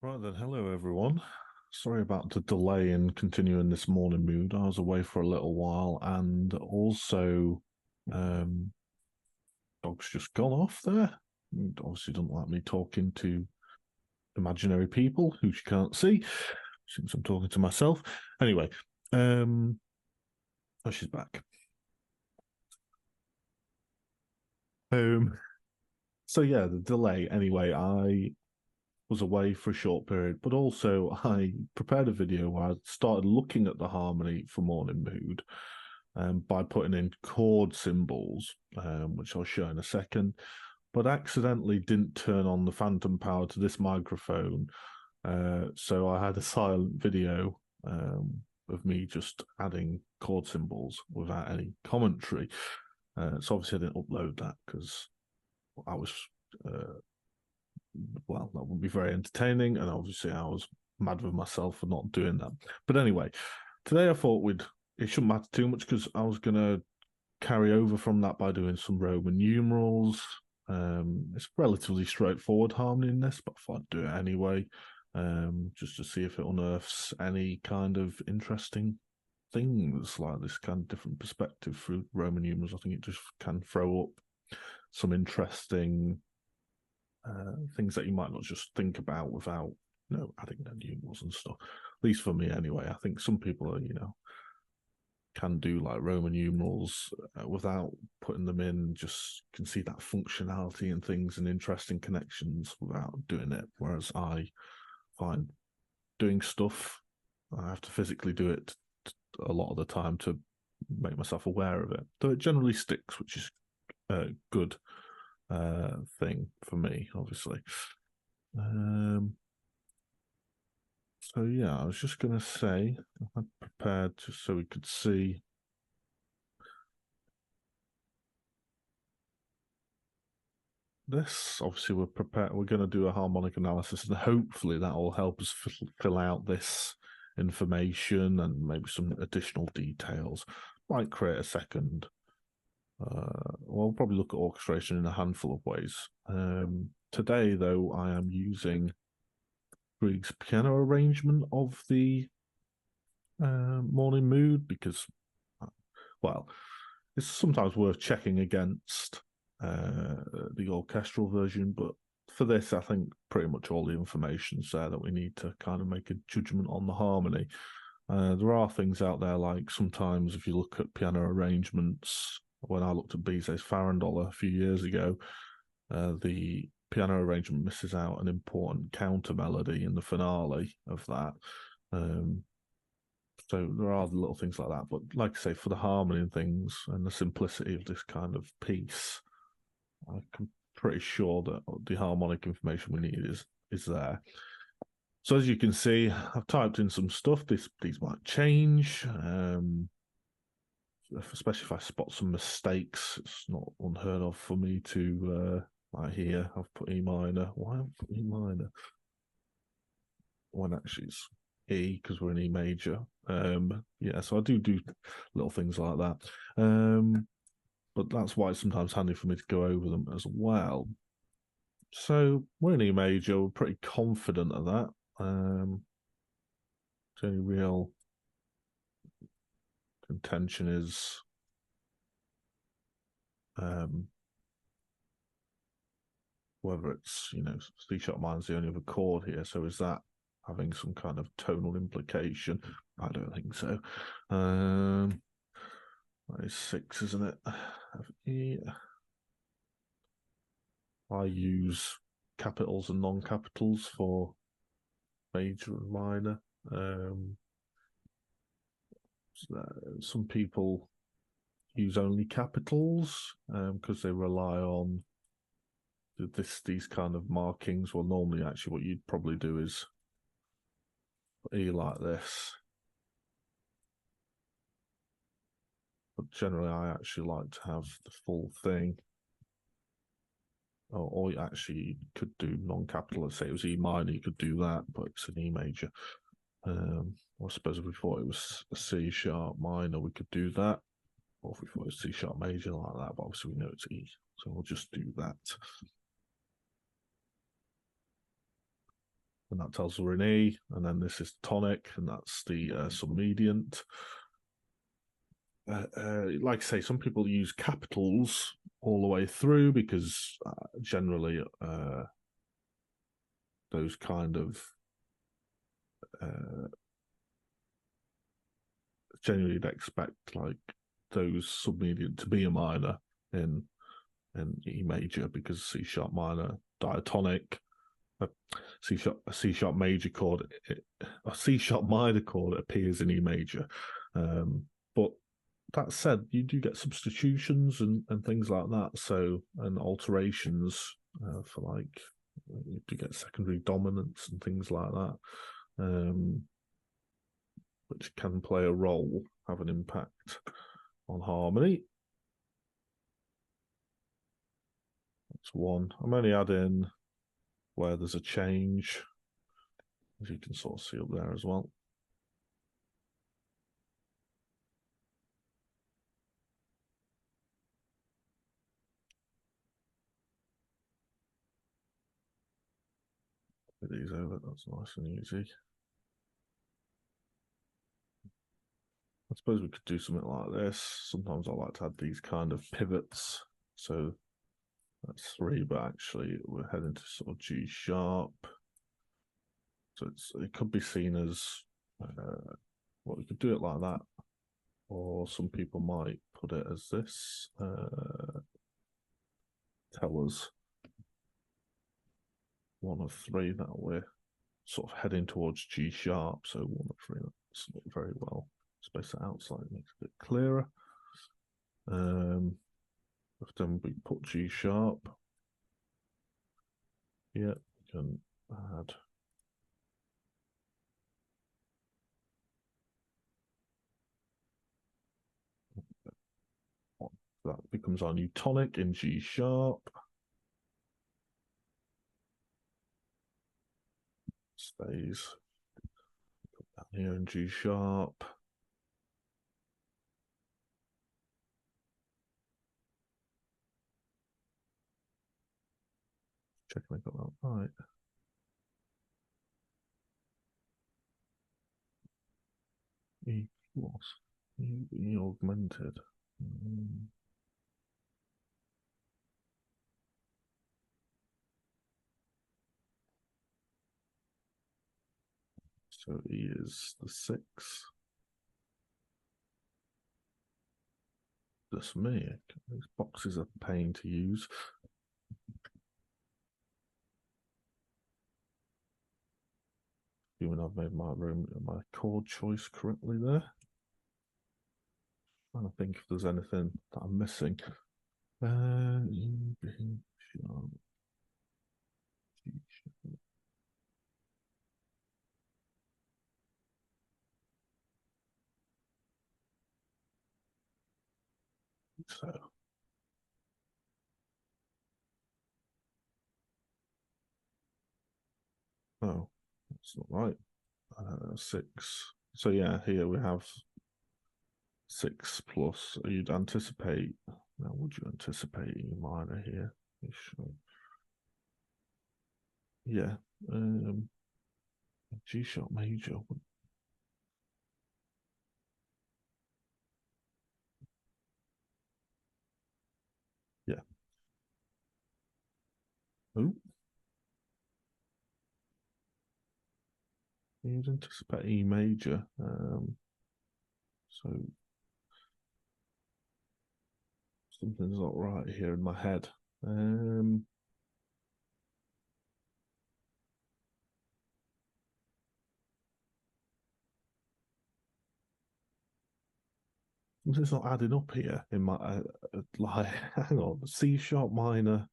Right then, hello everyone. Sorry about the delay in continuing this morning mood. I was away for a little while, and also, um, dog's just gone off there. It obviously doesn't like me talking to imaginary people who she can't see, since I'm talking to myself. Anyway, um, oh, she's back. Um, so yeah, the delay. Anyway, I was away for a short period, but also I prepared a video where I started looking at the harmony for morning mood by putting in chord symbols, which I'll show in a second, but accidentally didn't turn on the phantom power to this microphone. So I had a silent video of me just adding chord symbols without any commentary. So obviously I didn't upload that because I was uh, well, that would be very entertaining. And obviously, I was mad with myself for not doing that. But anyway, today I thought it shouldn't matter too much because I was going to carry over from that by doing some Roman numerals. It's relatively straightforward harmony in this, but I thought I'd do it anyway, just to see if it unearths any kind of interesting things like this kind of different perspective through Roman numerals. I think it just can throw up some interesting things that you might not just think about without, adding their numerals and stuff. At least for me, anyway. I think some people are, can do like Roman numerals without putting them in. Just can see that functionality and things and interesting connections without doing it. Whereas I find doing stuff, I have to physically do it a lot of the time to make myself aware of it. Though it generally sticks, which is good thing for me, obviously. So yeah, I was just gonna say I had prepared just so we could see this. Obviously, we're prepared. We're going to do a harmonic analysis, and hopefully that will help us fill out this information and maybe some additional details. Might create a second. We'll probably look at orchestration in a handful of ways. Today, though, I am using Grieg's piano arrangement of the morning mood because, well, it's sometimes worth checking against the orchestral version, but for this, I think pretty much all the information's there that we need to kind of make a judgment on the harmony. There are things out there like sometimes if you look at piano arrangements, when I looked at Bizet's Farandole a few years ago, the piano arrangement misses out an important counter melody in the finale of that. So there are little things like that. But like I say, for the harmony and things and the simplicity of this kind of piece, I'm pretty sure that the harmonic information we need is there. So as you can see, I've typed in some stuff. These might change, especially if I spot some mistakes. It's not unheard of for me to like here. I've put E minor. Why have I put E minor? When actually it's E because we're in E major. Yeah, so I do little things like that. But that's why it's sometimes handy for me to go over them as well. So we're in E major, we're pretty confident of that. The only real contention is whether it's, C sharp minor's the only other chord here. So is that having some kind of tonal implication? I don't think so. That is 6, isn't it? E. I use capitals and non-capitals for major and minor. Some people use only capitals because they rely on these kind of markings. Well, normally, actually, what you'd probably do is put E like this. But generally, I actually like to have the full thing. Or actually, you could do non-capital. Let's say it was E minor, you could do that, but it's an E major. I suppose if we thought it was a C sharp minor, we could do that. Or if we thought it was C sharp major like that, but obviously we know it's E. So we'll just do that. and that tells us we're in E, and then this is tonic, and that's the sub-mediant. Like I say, some people use capitals all the way through because generally those kind of generally you'd expect like those sub-mediant to be a minor in E major because C sharp minor diatonic, a C sharp major chord, a C sharp minor chord appears in E major. But that said, you do get substitutions and things like that. So, and alterations for like, you do get secondary dominance and things like that, which can play a role, have an impact on harmony. That's one. I'm only adding where there's a change, as you can sort of see up there as well. Put these over, that's nice and easy. I suppose we could do something like this. Sometimes I like to add these kind of pivots. So that's 3, but actually we're heading to sort of G sharp. So it could be seen as, well, we could do it like that. Or some people might put it as this. Tell us 1 of 3 that we're sort of heading towards G sharp. So 1 of 3, that's not very well. Space it out slightly, makes it a bit clearer. Then we put G sharp. Yeah, we can add that becomes our new tonic in G sharp. Stays. Put that here in G sharp. Checking I got that right. E plus E augmented. So E is the 6. That's me. These boxes are a pain to use. Even I've made my chord choice correctly there. Trying to think if there's anything that I'm missing. So, oh, that's not right. 6. So yeah, here we have 6 plus. You'd anticipate. Now, would you anticipate E minor here? Yeah. G sharp major. Yeah. Oh. You'd anticipate E major. So something's not right here in my head. Something's not adding up here in my like. Hang on, C sharp minor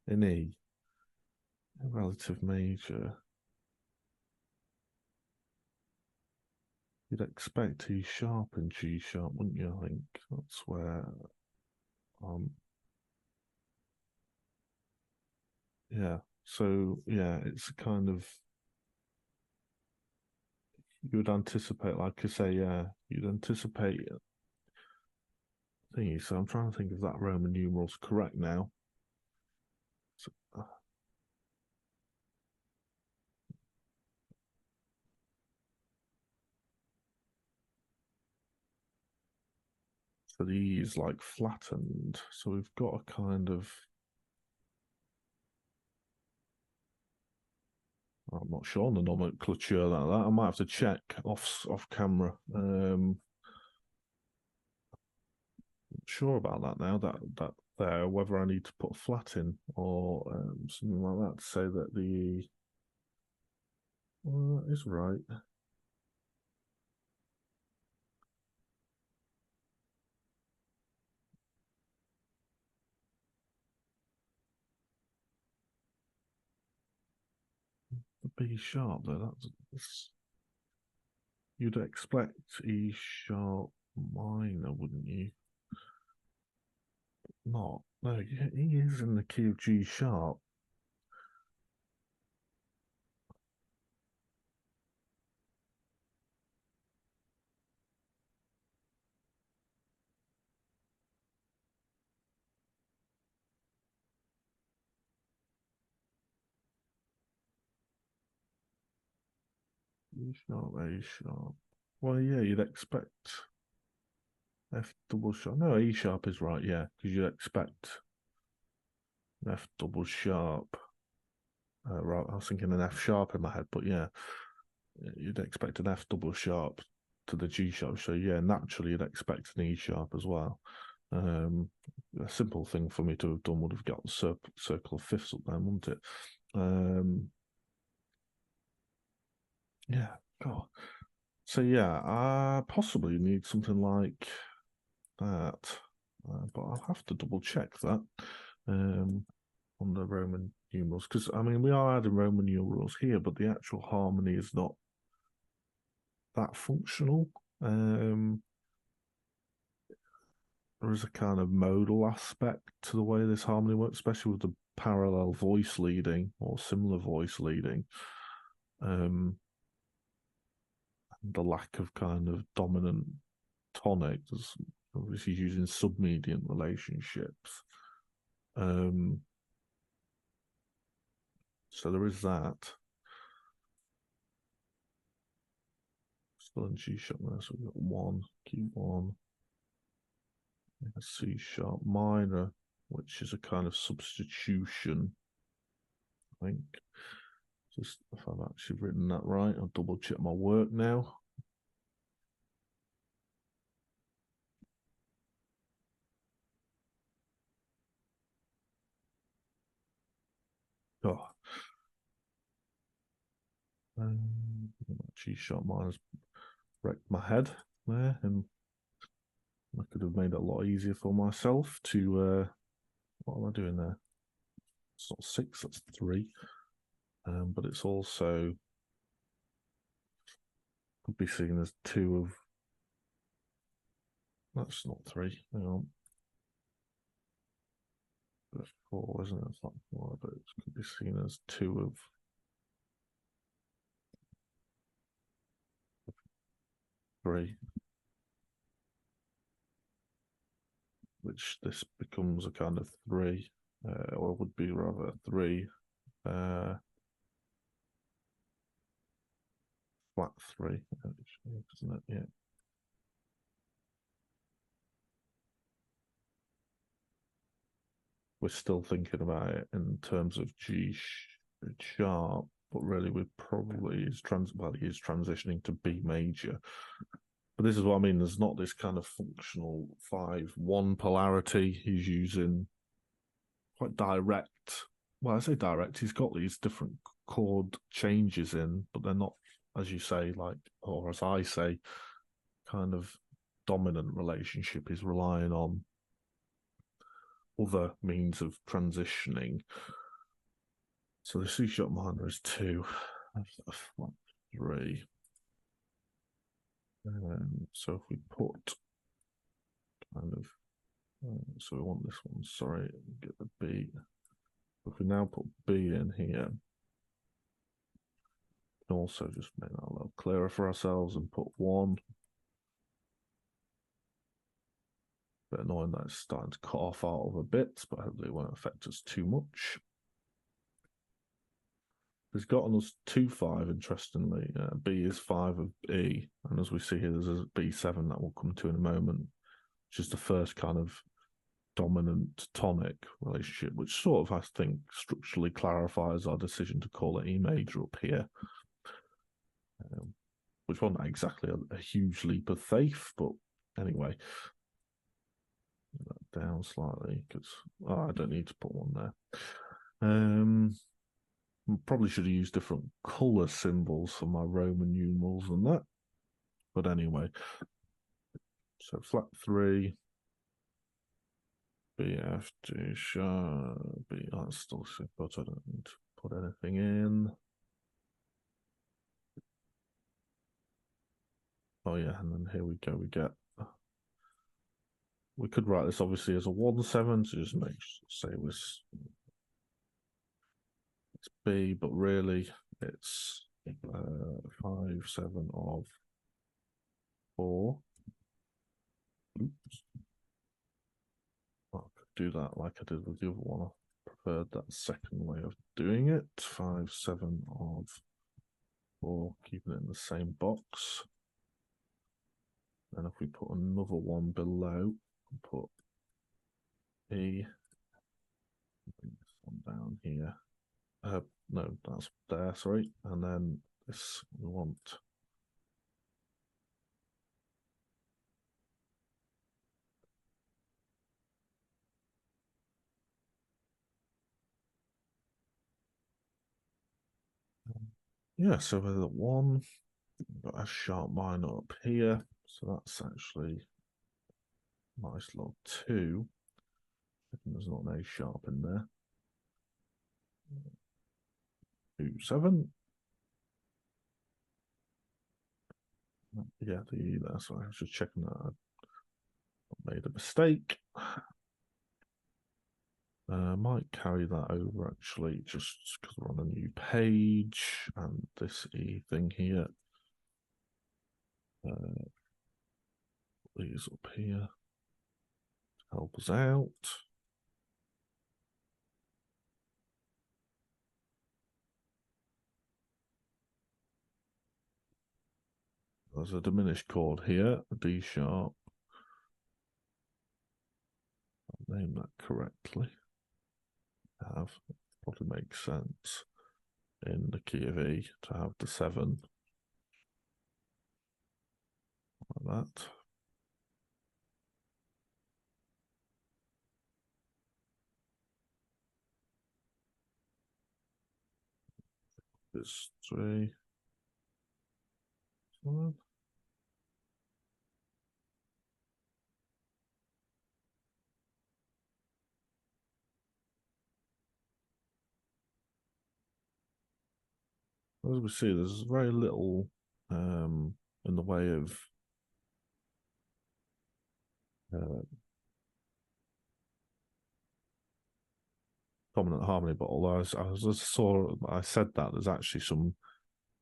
in E, relative major. You'd expect E sharp and G sharp, wouldn't you? I think that's where yeah. So yeah, it's kind of, you would anticipate, like I say, yeah, you'd anticipate thingy. So I'm trying to think if that Roman numeral's correct now. So, So the E is like flattened. So we've got a kind of, I'm not sure on the nomenclature like that. I might have to check off camera. Not sure about that now. That there, whether I need to put a flat in or something like that to say that the well, that is right. The B sharp though. That's you'd expect E sharp minor, wouldn't you? Not. No, yeah, E is in the key of G sharp. E sharp, A sharp. Well, yeah, you'd expect F double sharp. No, E sharp is right, yeah, because you'd expect F double sharp. Right, I was thinking an F sharp in my head, but yeah, you'd expect an F double sharp to the G sharp. So yeah, naturally you'd expect an E sharp as well. A simple thing for me to have done would have got the circle of fifths up there, wouldn't it? Yeah, God. So yeah, I possibly need something like that, but I'll have to double check that on the Roman numerals because I mean we are adding Roman numerals here, but the actual harmony is not that functional. There is a kind of modal aspect to the way this harmony works, especially with the parallel voice leading or similar voice leading. The lack of kind of dominant tonic, there's obviously using sub-mediant relationships. So there is that. Still in G sharp there, so we've got one, Q1, C sharp minor, which is a kind of substitution, I think. Just if I've actually written that right, I'll double check my work now. Oh. G sharp minor's wrecked my head there, and I could have made it a lot easier for myself to what am I doing there? It's not six, that's three. But it's also could be seen as two of that's not three. Hang on. That's four, isn't it? It's not four, but it could be seen as two of three. Which this becomes a kind of three, or would be rather three, flat three, isn't it? Yeah. We're still thinking about it in terms of G sharp, but really we probably is transitioning to B major. But this is what I mean. There's not this kind of functional 5-1 polarity. He's using quite direct. Well, I say direct. He's got these different chord changes in, but they're not, as you say, like, or as I say, kind of dominant relationship. He's relying on other means of transitioning. So the C sharp minor is 2, flat 3. So if we put kind of, so we want this one, sorry, get the B. If we now put B in here, we can also just make that a little clearer for ourselves and put 1. Bit annoying that it's starting to cut off out of a bit, but hopefully it won't affect us too much. It's gotten us 2-5, interestingly. B is 5 of E, and as we see here, there's a B7 that we'll come to in a moment. which is the first kind of dominant tonic relationship, which sort of, I think, structurally clarifies our decision to call it E major up here, which wasn't exactly a huge leap of faith, but anyway, that down slightly because I don't need to put one there. Probably should have used different color symbols for my Roman numerals than that, but anyway, so flat 3. B, F, D sharp, B, that's still but I don't need to put anything in. Oh yeah, and then here we go, we could write this obviously as a 1/7, so just say it's B, but really it's 5/7 of 4. Oops. I could do that like I did with the other one. I preferred that second way of doing it. 5/7 of 4, keeping it in the same box. And if we put another one below, put E, bring this one down here. No, that's there, sorry. And then this, we want yeah, so with the 1, got a sharp minor up here, so that's actually nice log 2. There's not an A sharp in there. 2/7. Yeah, the E there. Sorry, I was just checking that I made a mistake. Might carry that over actually, just because we're on a new page, and this E thing here. These up here to help us out. There's a diminished chord here, a D sharp. I'll name that correctly. Probably makes sense in the key of E to have the 7 like that. It's 3, 7. As we see, there's very little in the way of dominant harmony, but although I said that there's actually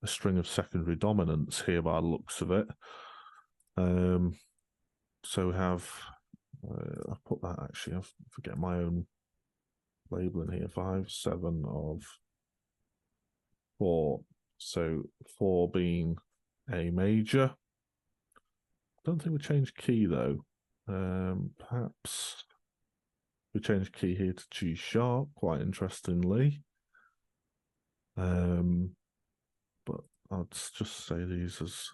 a string of secondary dominants here by the looks of it. So we have I've put that actually, I forget my own labeling here. 5/7 of 4. So 4 being A major. Don't think we changed key though. Perhaps we changed key here to G sharp, quite interestingly. But I'd just say these as,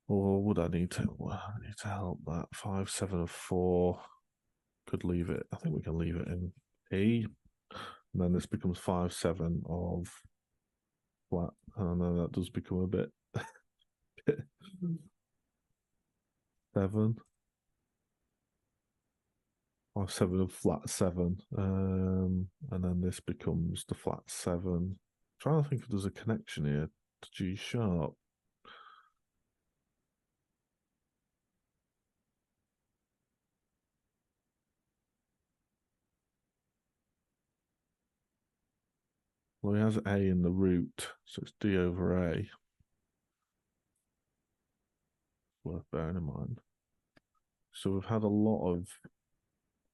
or would I need to? Well, I need to help that. 5/7 of 4. Could leave it. I think we can leave it in E. And then this becomes 5/7 of flat. And then that does become a bit 7. 5/7 of flat 7. And then this becomes the flat 7. I'm trying to think if there's a connection here to G sharp. Well, he has A in the root, so it's D over A. Worth bearing in mind. So we've had a lot of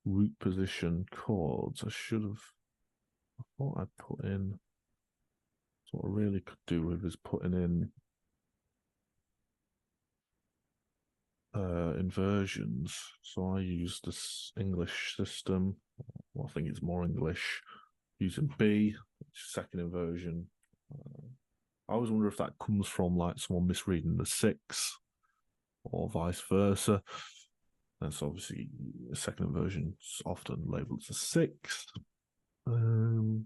root position chords. I thought I'd put in, so what I really could do with is putting in inversions. So I use this English system. Well, I think it's more English, using B, which is second inversion. I always wonder if that comes from like someone misreading the six or vice versa. That's obviously the second inversion is often labeled as a six. Although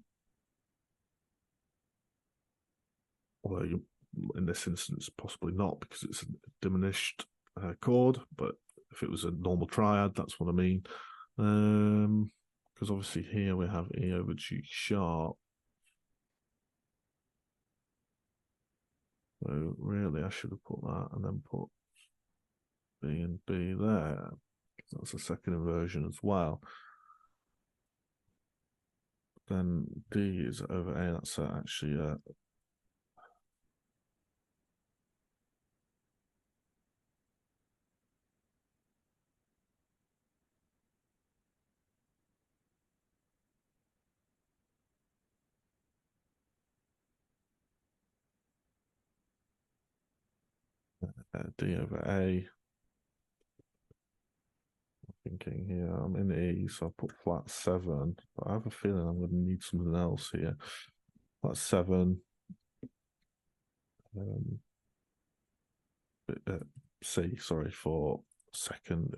in this instance, possibly not, because it's a diminished chord, but if it was a normal triad, that's what I mean. Because obviously here we have E over G sharp. So really I should have put that and then put B and B there. That's a second inversion as well. Then D is over A. That's actually D over A. Thinking here, I'm in E, so I put flat 7, but I have a feeling I'm going to need something else here. Flat 7, C, sorry, for second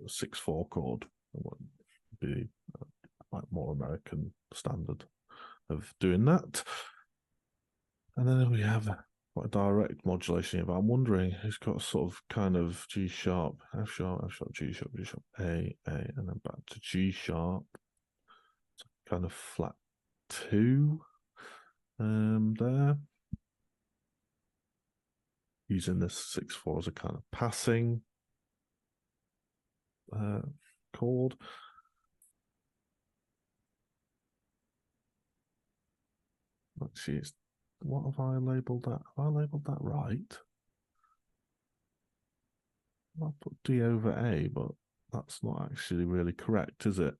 6/4 chord. What would be like more American standard of doing that. And then we have a direct modulation here, but I'm wondering who's got a sort of kind of G sharp, F sharp, F sharp, G sharp, G sharp, A, and then back to G sharp. Kind of flat 2 there. Using this 6/4 as a kind of passing chord. Let's see, what have I labelled that? Have I labelled that right? I put D over A, but that's not actually really correct, is it?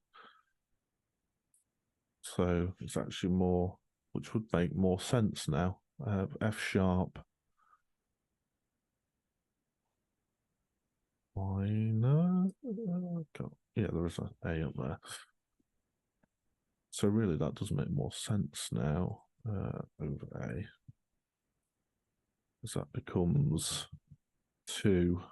So it's actually more, which would make more sense now. F sharp, minor. Yeah, there is an A up there. So really, that does make more sense now. Over A, because that becomes 2B,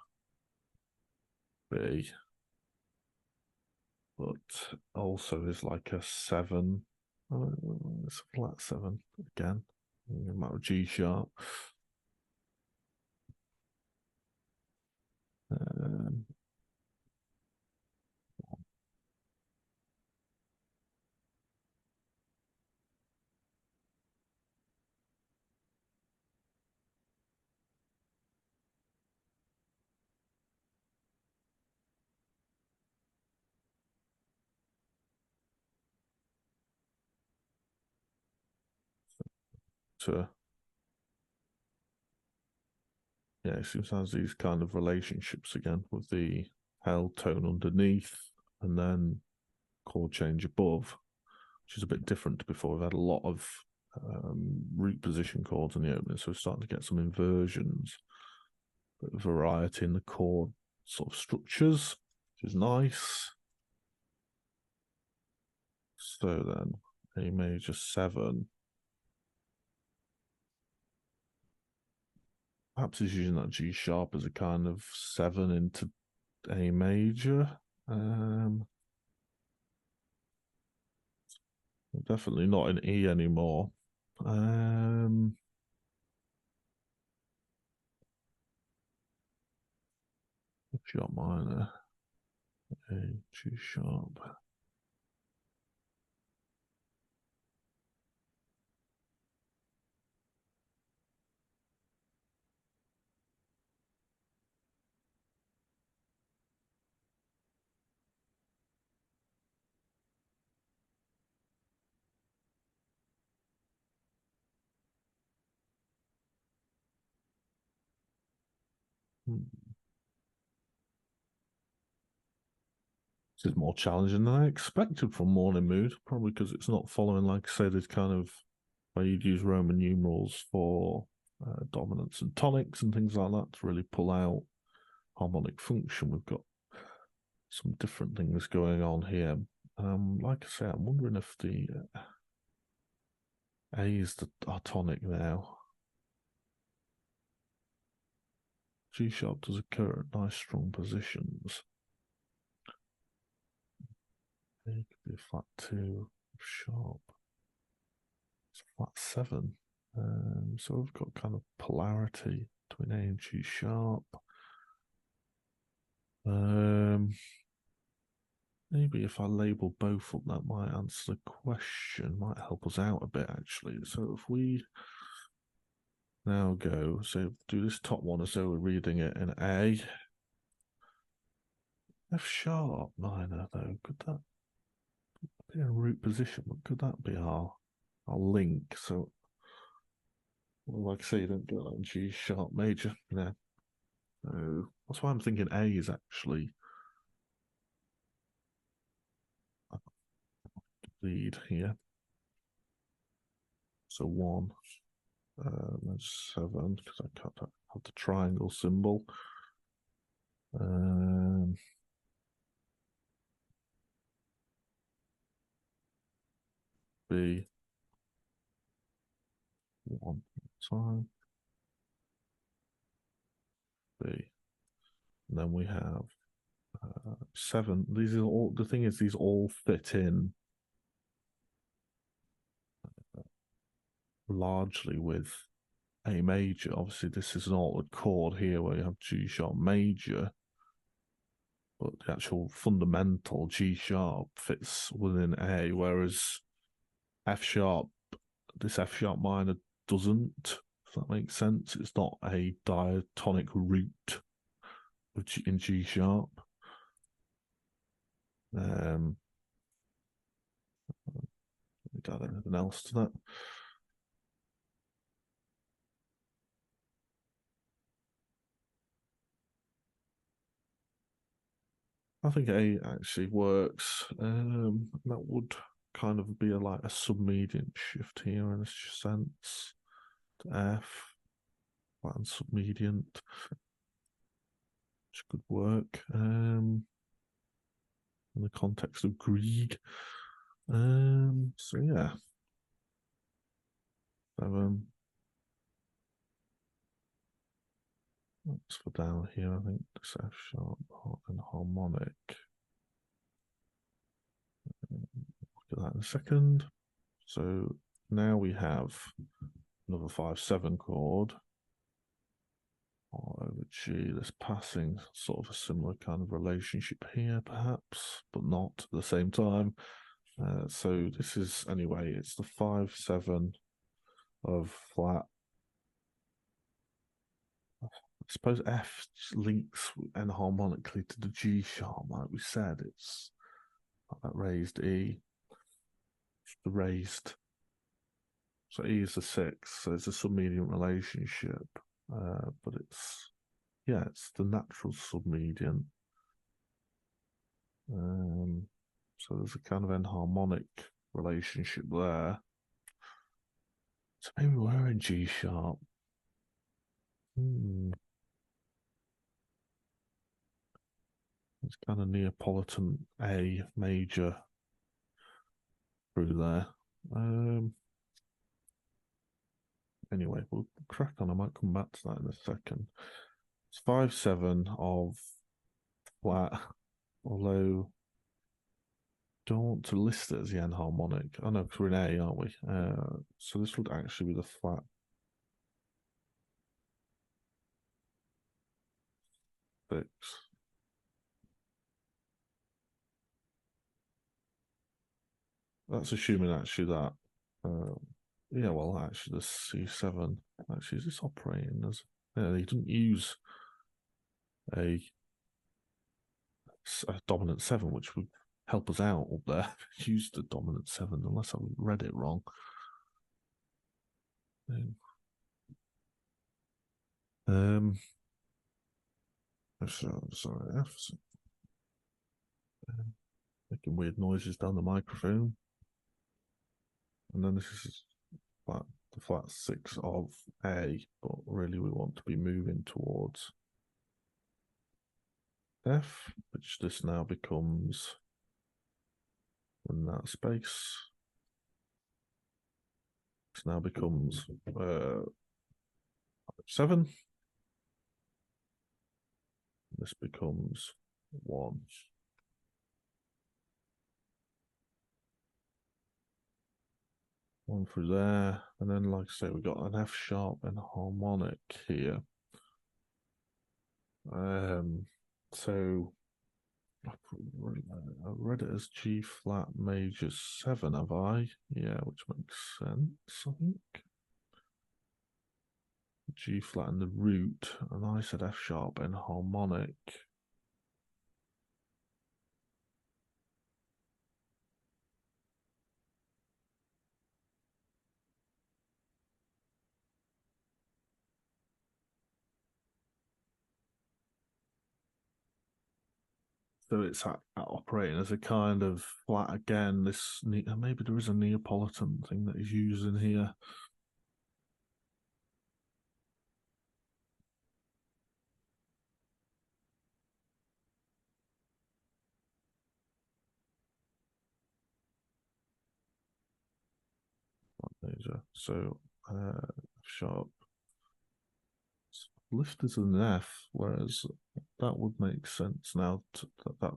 but also is like a 7. It's a flat 7 again. Matter G sharp. To yeah, it seems to have these kind of relationships again with the held tone underneath and then chord change above, which is a bit different to before. We've had a lot of root position chords in the opening, so we're starting to get some inversions, bit of variety in the chord sort of structures, which is nice. So then A major 7. Perhaps he's using that G sharp as a kind of 7 into A major. Definitely not in E anymore. F sharp minor, A, G sharp. This is more challenging than I expected from Morning Mood, probably because it's not following, like I say, this kind of where you'd use Roman numerals for dominants and tonics and things like that to really pull out harmonic function. We've got some different things going on here. Like I say, I'm wondering if the A is our tonic now. G sharp does occur at nice strong positions. A could be a flat 2, sharp. It's flat 7. So we've got kind of polarity between A and G sharp. Maybe if I label both up, that might answer the question, might help us out a bit actually. So if we now go, so do this top one as though we're reading it in A. F sharp minor though, could that be a root position? But could that be our link? So, well, like I say, you don't get that in G sharp major. Yeah. So that's why I'm thinking A is actually lead here. So 1, that's 7 because I can't have the triangle symbol. B 1 time B, and then we have 7. These are all, the thing is, these all fit in largely with A major. Obviously, this is an altered chord here where you have G sharp major, but the actual fundamental G sharp fits within A, whereas F sharp, this F sharp minor doesn't. If that makes sense, it's not a diatonic root in G sharp. Add anything else to that? I think A actually works. That would kind of be like a sub-mediant shift here in a sense to F, and sub-mediant, which could work in the context of Grieg. So yeah, 7. That's for down here. I think this F sharp and harmonic. Look at that in a second. So now we have another 5/7 chord. R over G, this passing sort of a similar kind of relationship here, perhaps, but not at the same time. So this is, anyway, it's the 5/7 of flat. I suppose F links enharmonically to the G sharp, like we said. It's like that raised E, the raised. So E is the 6, so it's a submediant relationship, but it's, yeah, it's the natural submediant. So there's a kind of enharmonic relationship there. So maybe we're in G sharp. It's kind of Neapolitan A major through there. Anyway, we'll crack on. I might come back to that in a second. It's 5/7 of flat, although don't want to list it as the enharmonic. Oh no, because we're in A, aren't we? So this would actually be the flat 6. That's assuming actually that. Yeah, well, actually, the C7. Actually, is this operating as? Yeah, he didn't use a dominant 7, which would help us out up there. Use the dominant 7, unless I read it wrong. Sorry, making weird noises down the microphone. And then this is the flat 6 of A, but really we want to be moving towards F, which this now becomes in that space. This now becomes 7. This becomes 1. One through there, and then, like I say, we've got an F sharp and harmonic here. So I read it as G flat major 7, have I? Yeah, which makes sense, I think. G flat and the root, and I said F sharp and harmonic. So it's operating as a kind of flat again. This maybe there is a Neapolitan thing that is used in here. Major. So sharp. Lift is an F, whereas that would make sense now that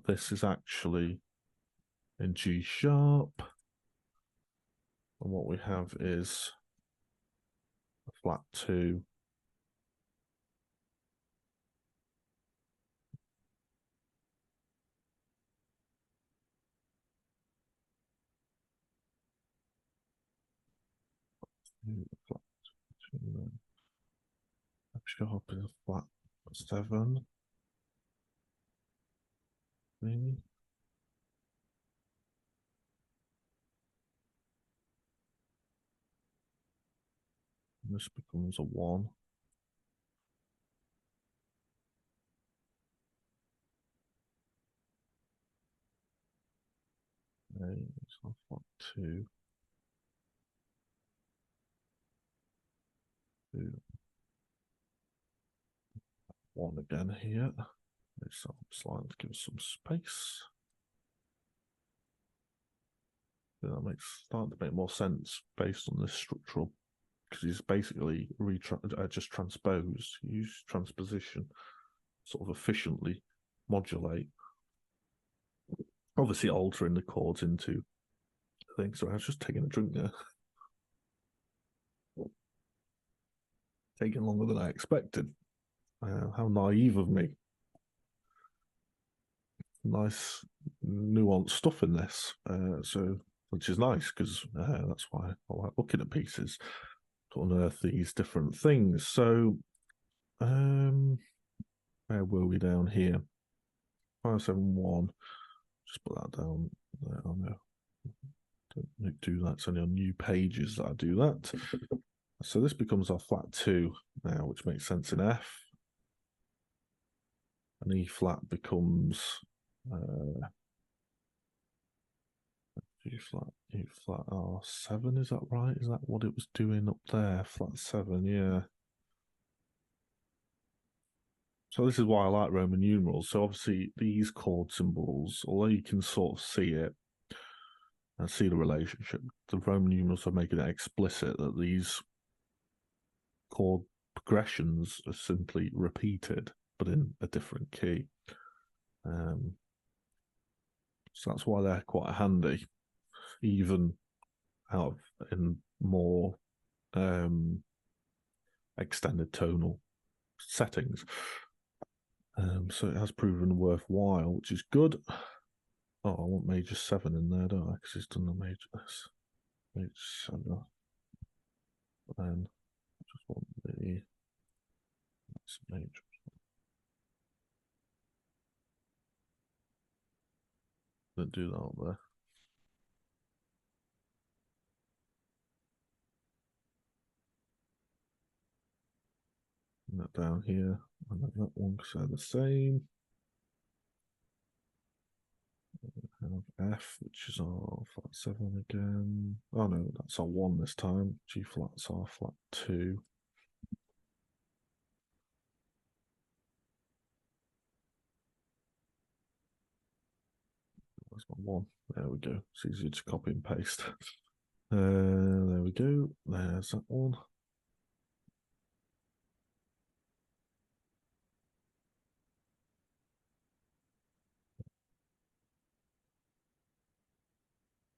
this is actually in G sharp, and what we have is a flat 2. Flat 2. F sharp is a flat 7. Maybe. And this becomes a 1. So flat 2. 2. 1 again here. Let's slide to give us some space. That makes starting to make more sense based on this structural, because he's basically just transposed, use transposition, sort of efficiently modulate, obviously altering the chords into things. So I was just taking a drink there. Taking longer than I expected. How naive of me. Nice nuanced stuff in this. So which is nice, because that's why I like looking at pieces to unearth these different things. So where were we down here? 571. Just put that down there. Oh no, don't do that. It's only on new pages that I do that. So this becomes our flat 2 now, which makes sense in F. And E flat becomes G flat, E flat, R7, is that right? Is that what it was doing up there? Flat 7, yeah. So this is why I like Roman numerals. So obviously these chord symbols, although you can sort of see it and see the relationship, the Roman numerals are making it explicit that these chord progressions are simply repeated, but in a different key. So that's why they're quite handy, even out in more extended tonal settings. So it has proven worthwhile, which is good. Oh, I want major 7 in there, don't I? Because it's done the major 7. And I just want the major. Don't do that up there. And that down here, and that one, because they're the same. Have F, which is our flat 7 again. Oh no, that's our 1 this time. G flat's our flat 2. That's my one. There we go. It's easier to copy and paste. There we go. There's that one.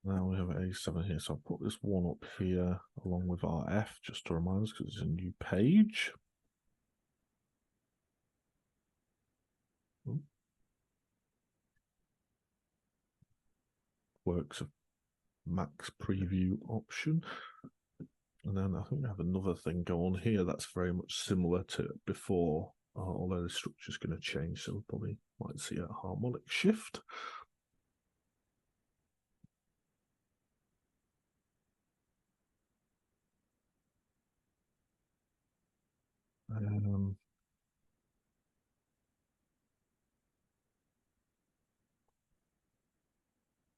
Now we have A7 here. So I'll put this one up here along with our F just to remind us because it's a new page. Works of max preview option. And then I think we have another thing go on here that's very much similar to before, although the structure is going to change. So we probably might see a harmonic shift.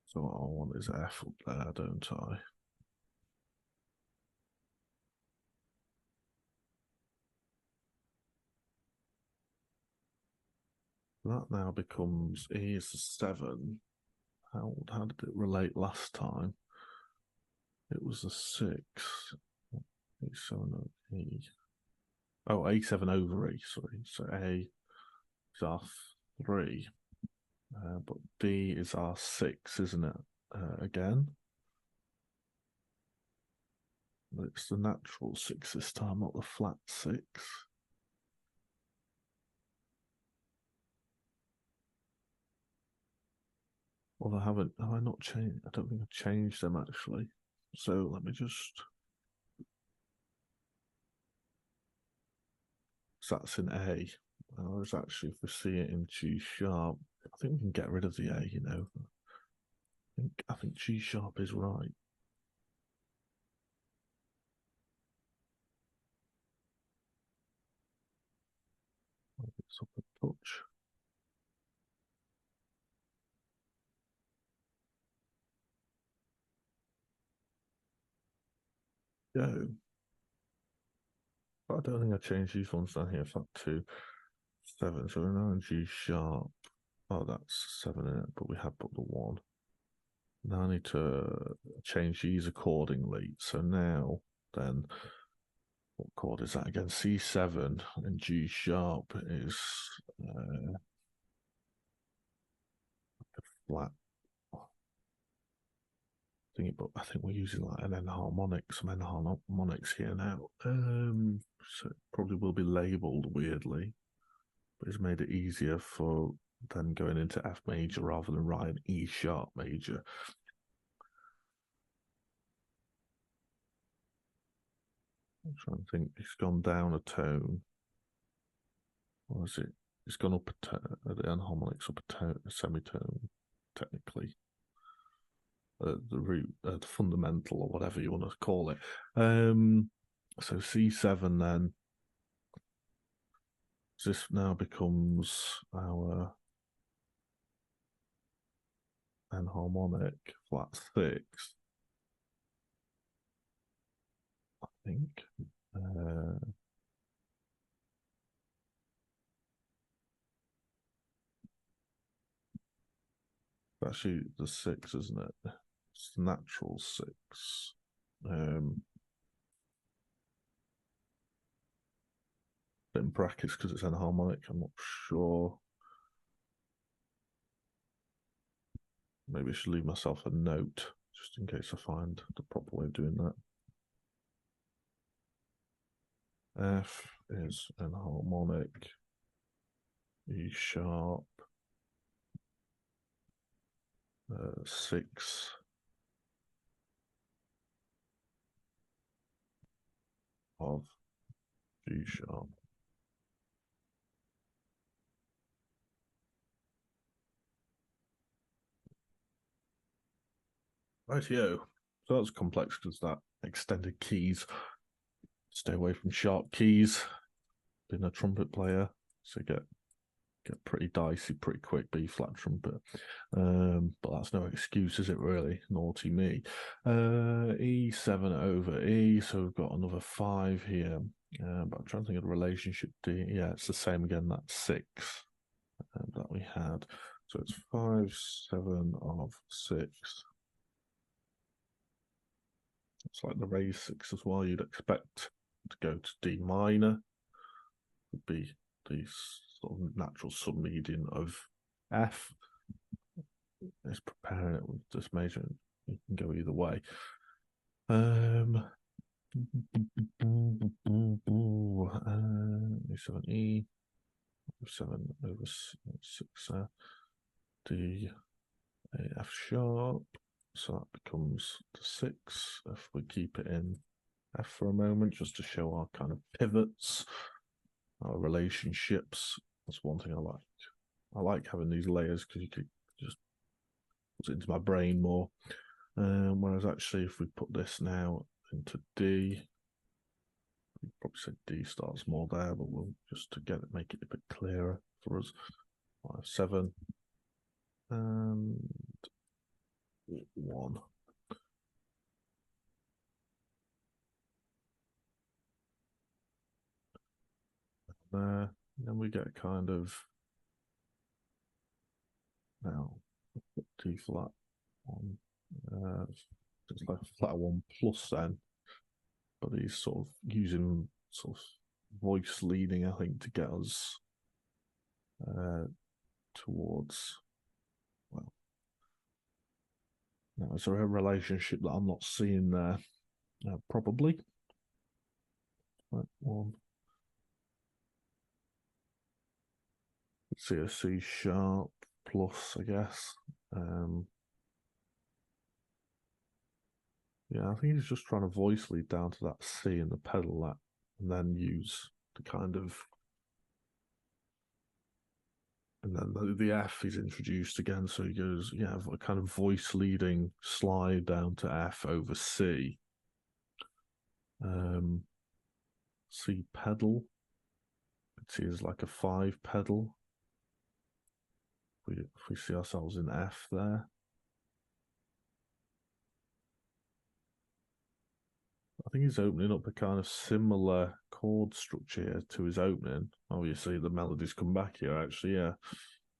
So what I want is F up there, don't I? That now becomes E is a 7. How did it relate last time? It was a 6. A7 E. Oh, A7 over E, sorry. So A is our 3. But D is our 6, isn't it? Again. It's the natural 6 this time, not the flat 6. Well, have I not changed? I don't think I've changed them actually. So let me just. So that's in A. I was actually, if we see it in G sharp, I think we can get rid of the A, you know. I think G sharp is right. It's up a touch. Go. But I don't think I changed these ones down here. Flat 2, 7. So we're now in G sharp. Oh, that's 7 in it, but we have put the 1. Now I need to change these accordingly. So now, then, what chord is that again? C7 and G sharp is flat thingy, but I think we're using like an enharmonic, some enharmonics here now. So it probably will be labeled weirdly, but it's made it easier for then going into F major rather than writing E sharp major. I'm trying to think. It's gone down a tone. Or is it? It's gone up a tone. The enharmonics up a tone, a semitone, technically. The root, the fundamental, or whatever you want to call it. So C7 then. This now becomes our enharmonic flat 6. I think. Actually, the 6, isn't it? It's the natural 6. In brackets because it's enharmonic. I'm not sure. Maybe I should leave myself a note just in case I find the proper way of doing that. F is enharmonic. E sharp. 6. Of G sharp. Rightio. So that's complex because that extended keys. Stay away from sharp keys. Being a trumpet player, so get pretty dicey pretty quick. B flat trumpet, but that's no excuse, is it? Really, naughty me. E7 over E, so we've got another 5 here. But I'm trying to think of the relationship D. Yeah, it's the same again. That's 6 that we had. So it's 5, 7 of 6. It's like the raised 6 as well. You'd expect to go to D minor. Would be the sort of natural submediant of F. It's preparing it with this major. You can go either way. E7E, 7 over 6, D, A, F sharp. So that becomes the 6 if we keep it in F for a moment, just to show our kind of pivots, our relationships. That's one thing I like. I like having these layers because you could just put it into my brain more. Whereas actually, if we put this now into D, we'd probably say D starts more there, but we'll just to get it, make it a bit clearer for us. 5, 7, and 1. There, and then we get kind of now D flat 1, it's like flat 1 plus then, but he's sort of using sort of voice leading, I think, to get us towards, well, now is there a relationship that I'm not seeing there? Probably. Right, 1. Let's see a C sharp plus, I guess. Yeah, I think he's just trying to voice lead down to that C in the pedal, that, and then use the kind of, and then the F is introduced again. So he goes, yeah, a kind of voice leading slide down to F over C. C pedal. See is like a 5 pedal. If we see ourselves in F there. I think he's opening up a kind of similar chord structure here to his opening. Obviously, the melodies come back here, actually, yeah.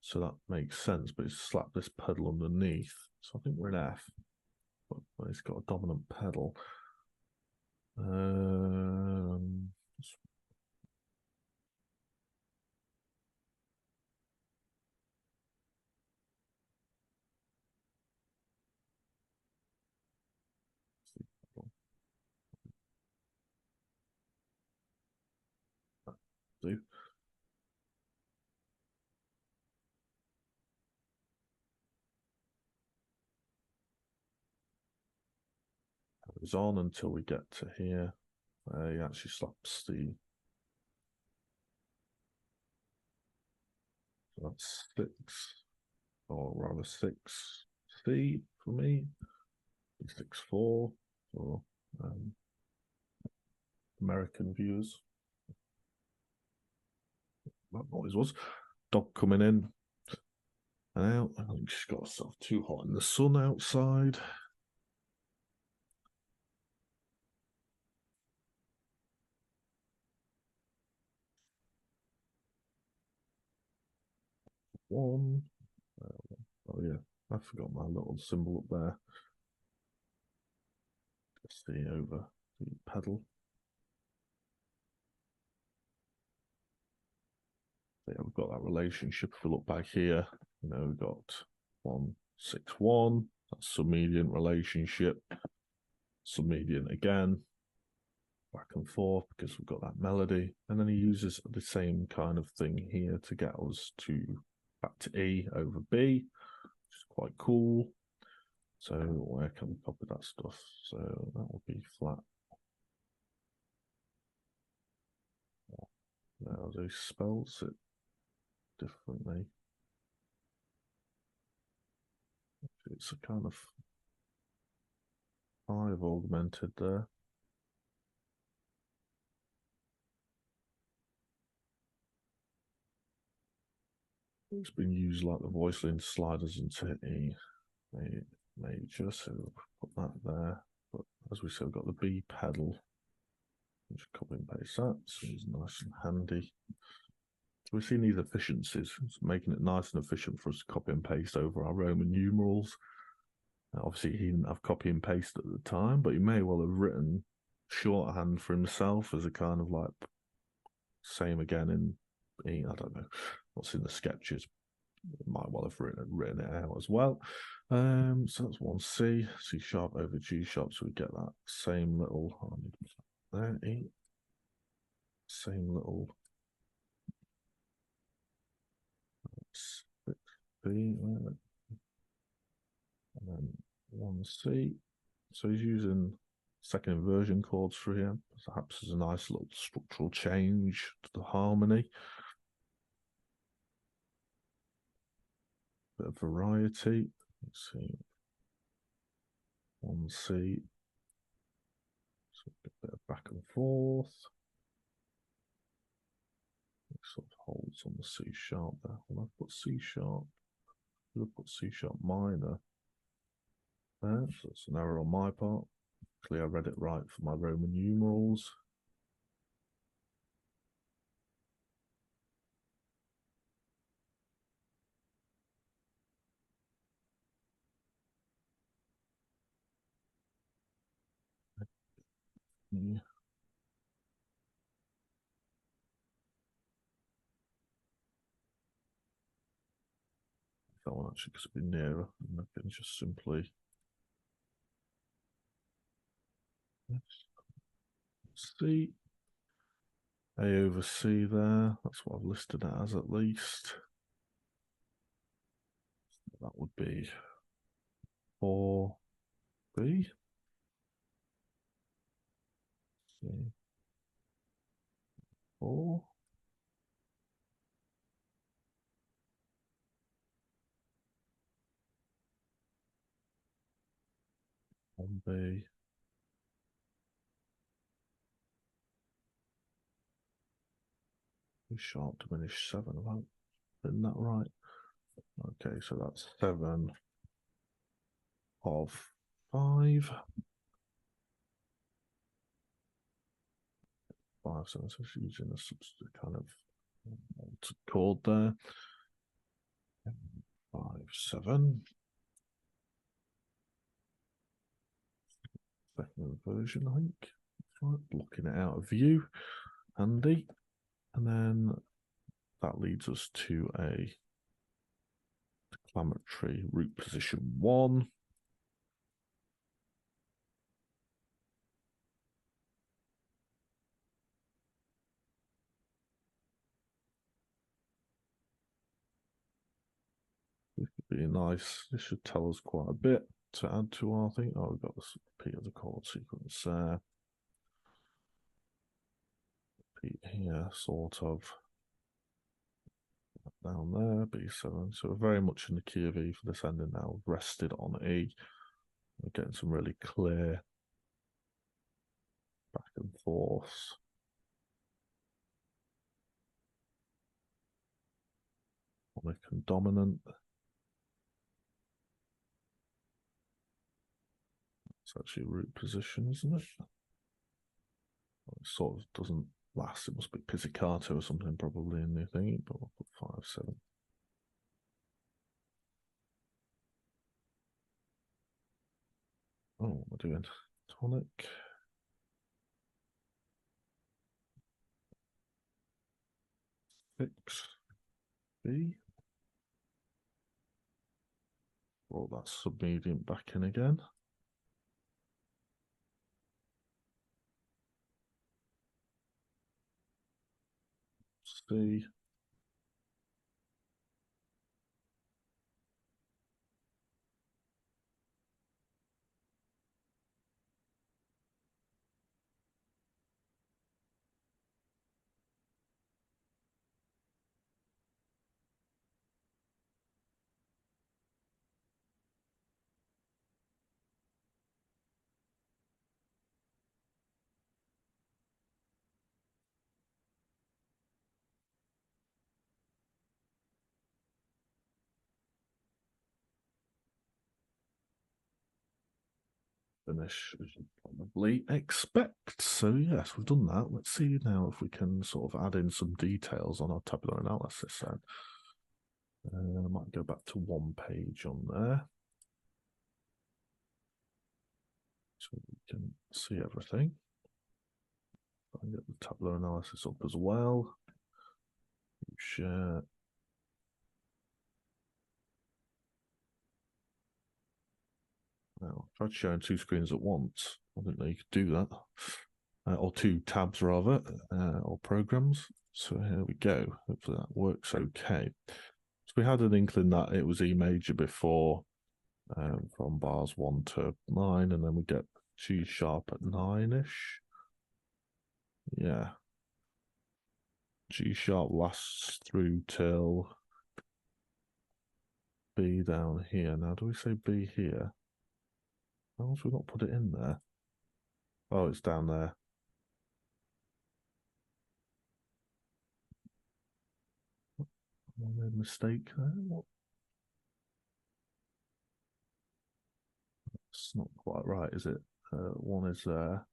So that makes sense, but he's slapped this pedal underneath. So I think we're in F, but he's got a dominant pedal. Do. It's on until we get to here. He actually slaps the. So that's 6, or rather 6C for me. 6/4 for American viewers. That noise was dog coming in and out. I think she's got herself too hot in the sun outside. One. Oh yeah, I forgot my little symbol up there. See over the pedal. Yeah, we've got that relationship. If we look back here, you know, we've got 1, 6, 1. That's sub-mediant relationship. Sub-mediant again. Back and forth because we've got that melody. And then he uses the same kind of thing here to get us to back to E over B, which is quite cool. So where can we copy that stuff? So that will be flat. Now he spells it differently. It's a kind of 5 augmented there. It's been used like the voice line sliders into E major, so we'll put that there. But as we said, we've got the B pedal. Just copy and paste that, so it's nice and handy. So we've seen these efficiencies, it's making it nice and efficient for us to copy and paste over our Roman numerals. Obviously, he didn't have copy and paste at the time, but he may well have written shorthand for himself as a kind of like same again in I don't know what's in the sketches. It might well have written it out as well. So that's one C, C sharp over G sharp, so we get that same little there, E, same little B, and then one C. So he's using second inversion chords for here. Perhaps there's a nice little structural change to the harmony. Bit of variety. Let's see. One C. So a bit of back and forth. It sort of holds on the C sharp there. Well, I've put C sharp. I've put C sharp minor there. So it's an error on my part. Luckily, I read it right for my Roman numerals. Yeah. That one actually could be nearer, and I can just simply C, A over C there. That's what I've listed it as at least. That would be 4B. C, 4. 1B. Sharp diminished 7. Have I written that right? Okay, so that's 7 of 5. 5, so it's using a substitute kind of chord there. 5, 7. Second inversion, I think. Right, blocking it out of view. Handy. And then that leads us to a declamatory root position 1. This would be nice. This should tell us quite a bit to add to our thing. Oh, we've got this P of the chord sequence there. P here, sort of. Down there, B7. So we're very much in the key of E for this ending now, rested on E. We're getting some really clear back and forth. Tonic and dominant. It's actually a root position, isn't it? It sort of doesn't last. It must be pizzicato or something probably in the thing, but we'll put 5, 7. Oh, what am I doing? Tonic. Six. B. Roll that sub-mediant back in again. C. finish as you probably expect. So yes, we've done that. Let's see now if we can sort of add in some details on our tabular analysis then. I might go back to one page on there so we can see everything. I'll get the tabular analysis up as well. Share. Well, I tried sharing two screens at once. I didn't know you could do that. Or two tabs rather, or programs. So here we go. Hopefully that works okay. So we had an inkling that it was E major before, from bars 1 to 9, and then we get G sharp at 9-ish. Yeah. G sharp lasts through till B down here. Now, do we say B here? Why else we not put it in there? Oh, it's down there. I made a mistake there. What? It's not quite right, is it? One is there.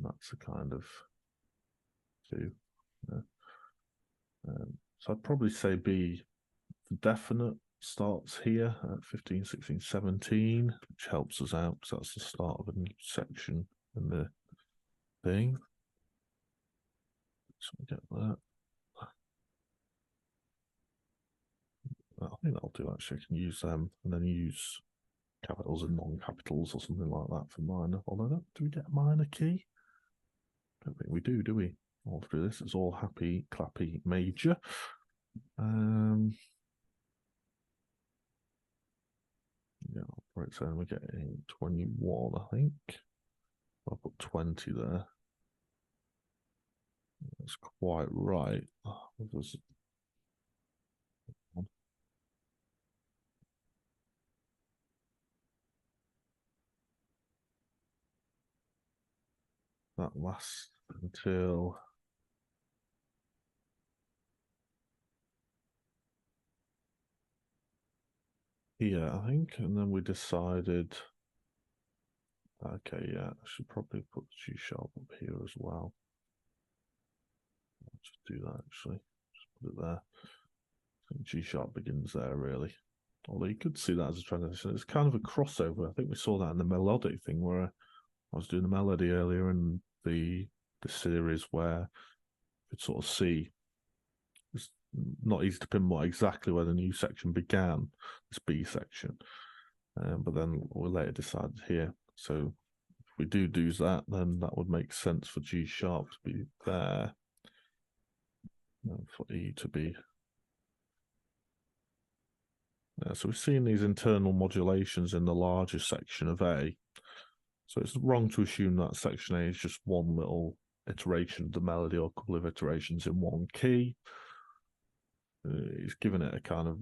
That's a kind of 2. Yeah. So I'd probably say B for definite starts here at 15, 16, 17, which helps us out because that's the start of a new section in the thing. So we get that. I think that'll do actually. I can use them and then use capitals and non-capitals or something like that for minor. Although, do we get a minor key? I don't think we do we? All through this, it's all happy, clappy, major. Yeah, right, so we're getting 21, I think. I'll put 20 there. That's quite right. That lasts until here, I think, and then we decided, okay, yeah, I should probably put G sharp up here as well. I'll just do that actually. Just put it there. I think G sharp begins there really. Although you could see that as a transition. It's kind of a crossover. I think we saw that in the melodic thing where I was doing the melody earlier in the series where you could sort of see it's not easy to pinpoint exactly where the new section began, this B section. But then we later decided here. So if we do that, then that would make sense for G sharp to be there, and for E to be. So we've seen these internal modulations in the larger section of A. So it's wrong to assume that section A is just one little iteration of the melody or a couple of iterations in one key. He's given it a kind of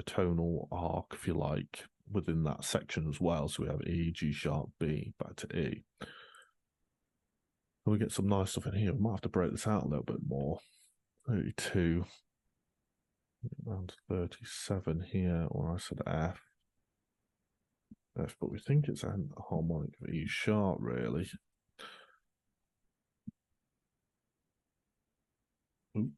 tonal arc, if you like, within that section as well. So we have E, G sharp, B, back to E. And we get some nice stuff in here. We might have to break this out a little bit more. 32, around 37 here, or I said F. But we think it's a harmonic of E sharp, really. Because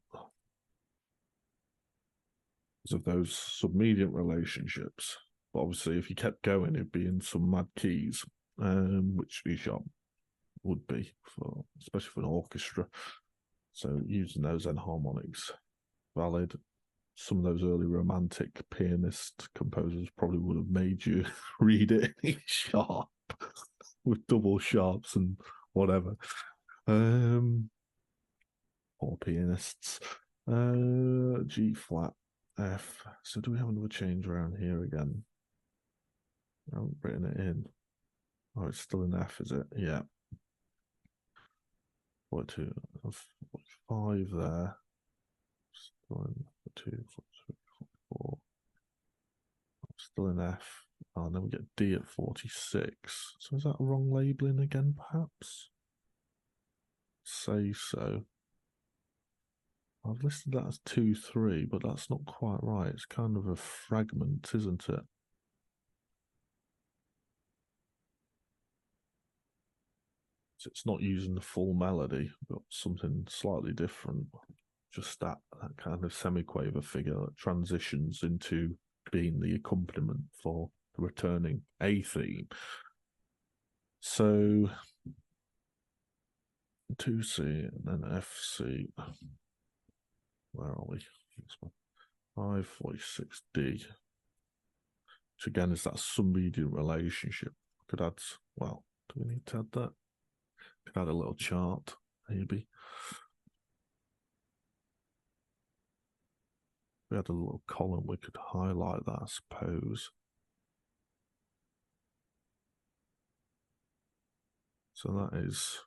of those sub-mediant relationships. But obviously, if you kept going, it'd be in some mad keys, which E sharp would be, for especially for an orchestra. So using those enharmonics, valid. Some of those early romantic pianist composers probably would have made you read it in E sharp with double sharps and whatever. Poor pianists. G flat, F. So do we have another change around here again? I haven't written it in. Oh, it's still in F, is it? Yeah. 42, 5 there. Still in 2, 4. Still in F. Oh, and then we get D at 46. So is that a wrong labeling again, perhaps? Say so. I've listed that as 2, 3, but that's not quite right. It's kind of a fragment, isn't it? So it's not using the full melody, but something slightly different. Just that kind of semiquaver figure that transitions into being the accompaniment for the returning A theme. So 2C and then FC. Where are we? 546D. Which again is that sub-mediant relationship. Could add, well, do we need to add that? Could add a little chart, maybe. We had a little column, we could highlight that, I suppose. So that is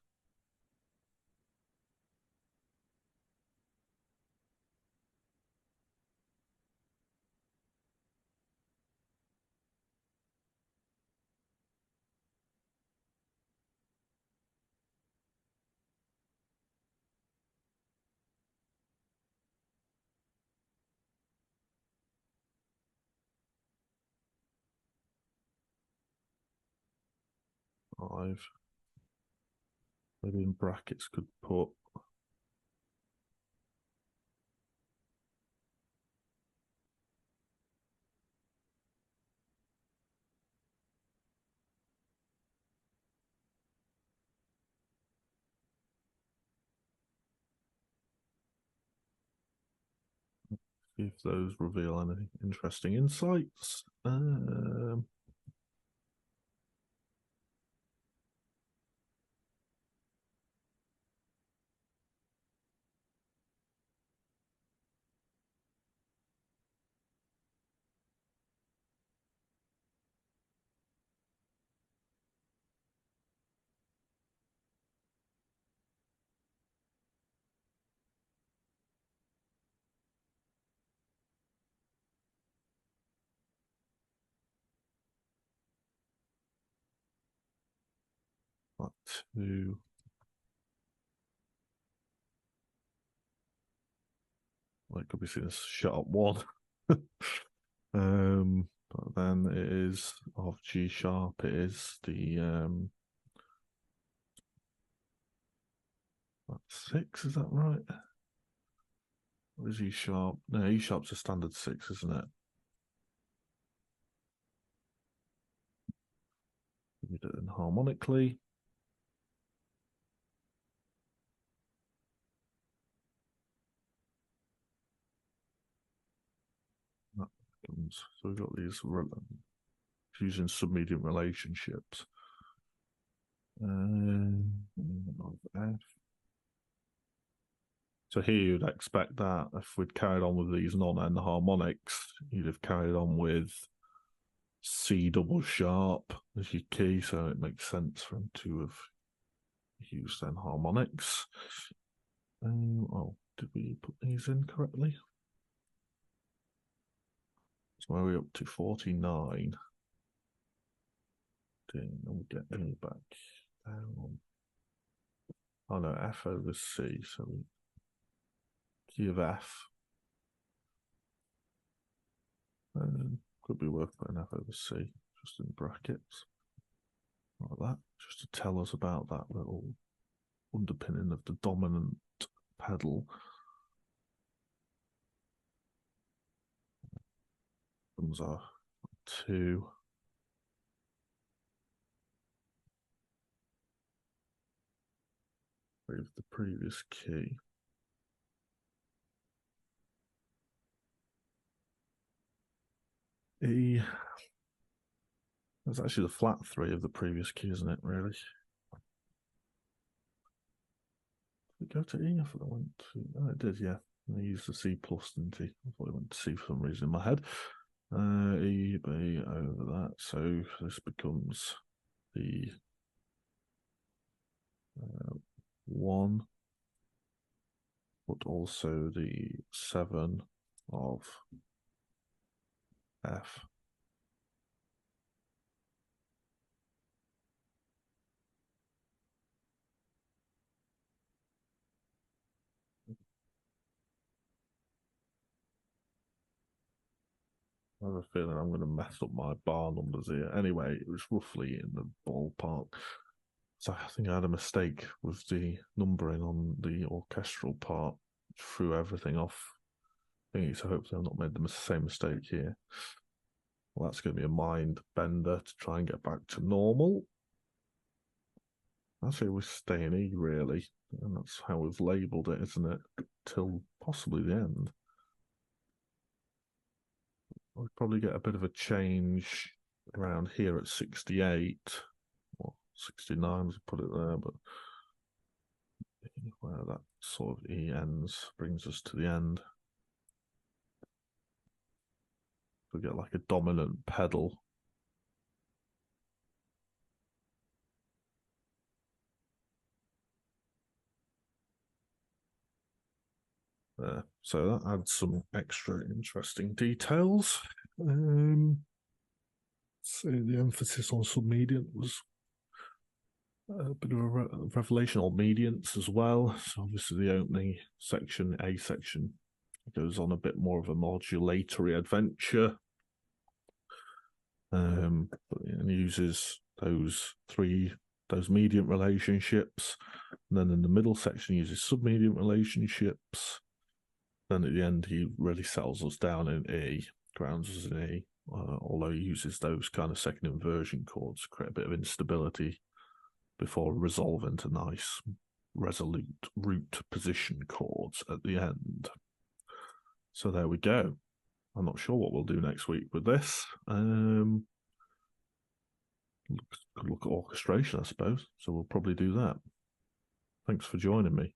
five. Maybe in brackets could put if those reveal any interesting insights. That two. Well, it could be seen as shut up one. But then it is of G sharp. It is the six. Is that right? Or is E sharp? No, E sharp's a standard six, isn't it? We do it harmonically. That becomes, so we've got these using sub-mediant relationships. F. So here you'd expect that if we'd carried on with these non-end harmonics, you'd have carried on with C double sharp as your key, so it makes sense for him to have used then harmonics. Oh, did we put these in correctly? So where are we up to? 49. And we get E back down. Oh no, F over C, so we key of F. Could be worth putting F over C, just in brackets. Like that, just to tell us about that little underpinning of the dominant pedal. Comes our 2. With the previous key. E. That's actually the flat 3 of the previous key, isn't it, really? Did it go to E? I thought it went to... Oh, it did, yeah. I used the C plus, didn't he? I thought it went to C for some reason in my head. E, B over that. So this becomes the 1, but also the 7 of F. I have a feeling I'm going to mess up my bar numbers here. Anyway, it was roughly in the ballpark. So I think I had a mistake with the numbering on the orchestral part. Threw everything off thingy, so hopefully I've not made the same mistake here. Well, that's going to be a mind bender to try and get back to normal. Actually, we're staying E, really. And that's how we've labelled it, isn't it? Till possibly the end. We'll probably get a bit of a change around here at 68. Well, 69, let's put it there, but where that sort of E ends brings us to the end. We get like a dominant pedal. There. So that adds some extra interesting details. So the emphasis on sub-mediant was a bit of a revelation, or mediants as well. So obviously the opening section, A section, goes on a bit more of a modulatory adventure, and uses those mediant relationships. And then in the middle section, uses sub-mediant relationships. Then at the end, he really settles us down in E, grounds us in E, although he uses those kind of second inversion chords to create a bit of instability before resolving to nice, resolute root position chords at the end. So there we go. I'm not sure what we'll do next week with this. Could look at orchestration, I suppose. So we'll probably do that. Thanks for joining me.